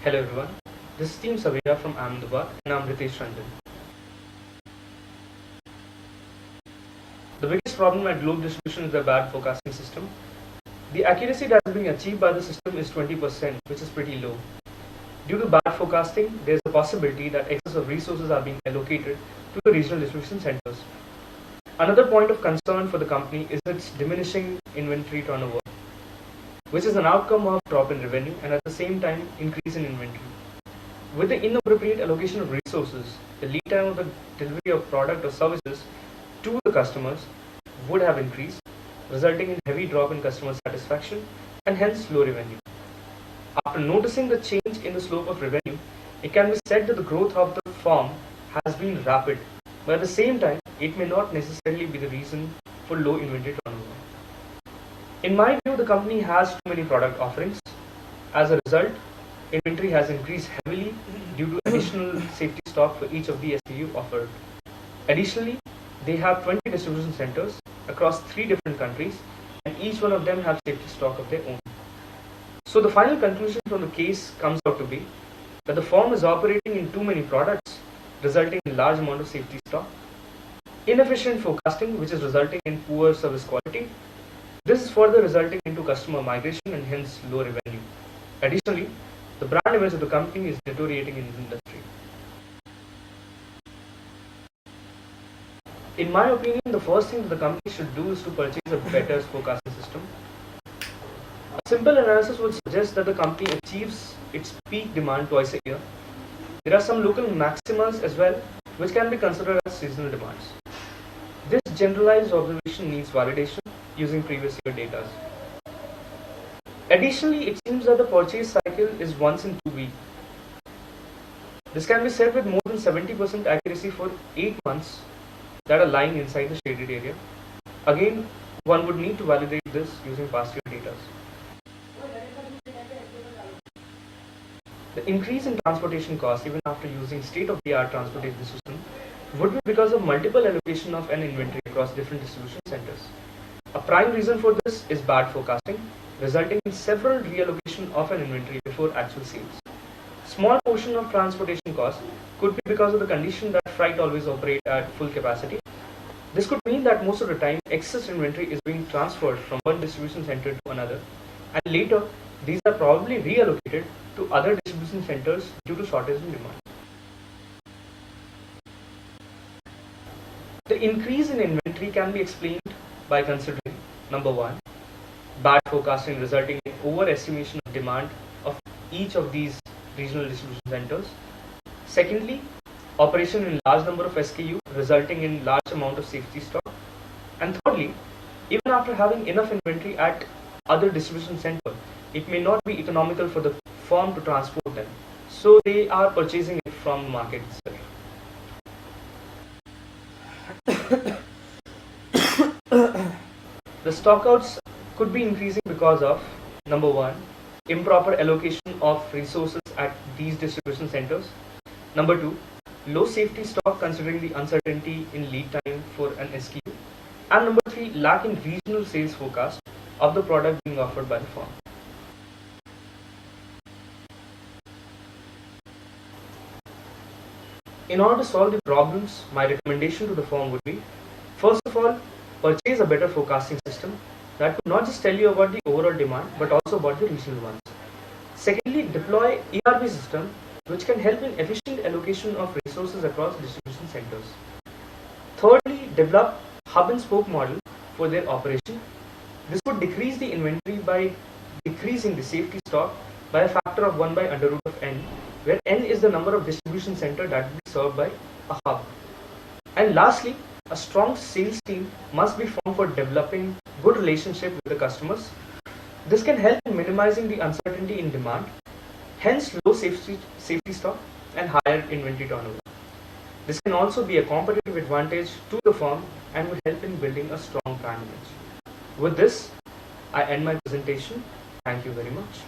Hello everyone, this is Team Savira from Ahmedabad and I'm Ritesh Ranjan. The biggest problem at Globe Distribution is the bad forecasting system. The accuracy that is being achieved by the system is 20%, which is pretty low. Due to bad forecasting, there is a possibility that excess of resources are being allocated to the regional distribution centers. Another point of concern for the company is its diminishing inventory turnover, which is an outcome of drop in revenue and at the same time increase in inventory. With the inappropriate allocation of resources, the lead time of the delivery of product or services to the customers would have increased, resulting in heavy drop in customer satisfaction and hence low revenue. After noticing the change in the slope of revenue, it can be said that the growth of the firm has been rapid, but at the same time, it may not necessarily be the reason for low inventory turnover. In my view, the company has too many product offerings. As a result, inventory has increased heavily due to additional safety stock for each of the SKU offered. Additionally, they have 20 distribution centers across 3 different countries and each one of them have safety stock of their own. So the final conclusion from the case comes out to be that the firm is operating in too many products, resulting in large amount of safety stock, inefficient forecasting which is resulting in poor service quality. This is further resulting into customer migration and hence low revenue. Additionally, the brand image of the company is deteriorating in the industry. In my opinion, the first thing that the company should do is to purchase a better forecasting system. A simple analysis would suggest that the company achieves its peak demand twice a year. There are some local maximas as well, which can be considered as seasonal demands. This generalized observation needs validation using previous year data. Additionally, it seems that the purchase cycle is once in 2 weeks. This can be said with more than 70% accuracy for 8 months that are lying inside the shaded area. Again, one would need to validate this using past year data. The increase in transportation costs even after using state-of-the-art transportation system would be because of multiple allocation of an inventory across different distribution centers. A prime reason for this is bad forecasting, resulting in several reallocation of an inventory before actual sales. Small portion of transportation cost could be because of the condition that freight always operate at full capacity. This could mean that most of the time excess inventory is being transferred from one distribution center to another, and later these are probably reallocated to other distribution centers due to shortage in demand. The increase in inventory can be explained by considering number 1, bad forecasting resulting in overestimation of demand of each of these regional distribution centers. Secondly, operation in large number of SKU resulting in large amount of safety stock. And thirdly, even after having enough inventory at other distribution center, it may not be economical for the firm to transport them. So they are purchasing it from the market itself. The stockouts could be increasing because of number 1, improper allocation of resources at these distribution centers. Number 2, low safety stock considering the uncertainty in lead time for an SKU. And number 3, lack in regional sales forecast of the product being offered by the firm. In order to solve the problems, my recommendation to the firm would be, first of all, purchase a better forecasting system that would not just tell you about the overall demand but also about the regional ones. Secondly, deploy ERP system which can help in efficient allocation of resources across distribution centers. Thirdly, develop hub and spoke model for their operation. This would decrease the inventory by decreasing the safety stock by a factor of 1 by under root of n, where n is the number of distribution center that will be served by a hub. And lastly, a strong sales team must be formed for developing good relationship with the customers. This can help in minimizing the uncertainty in demand, hence low safety stock and higher inventory turnover. This can also be a competitive advantage to the firm and will help in building a strong brand image. With this, I end my presentation. Thank you very much.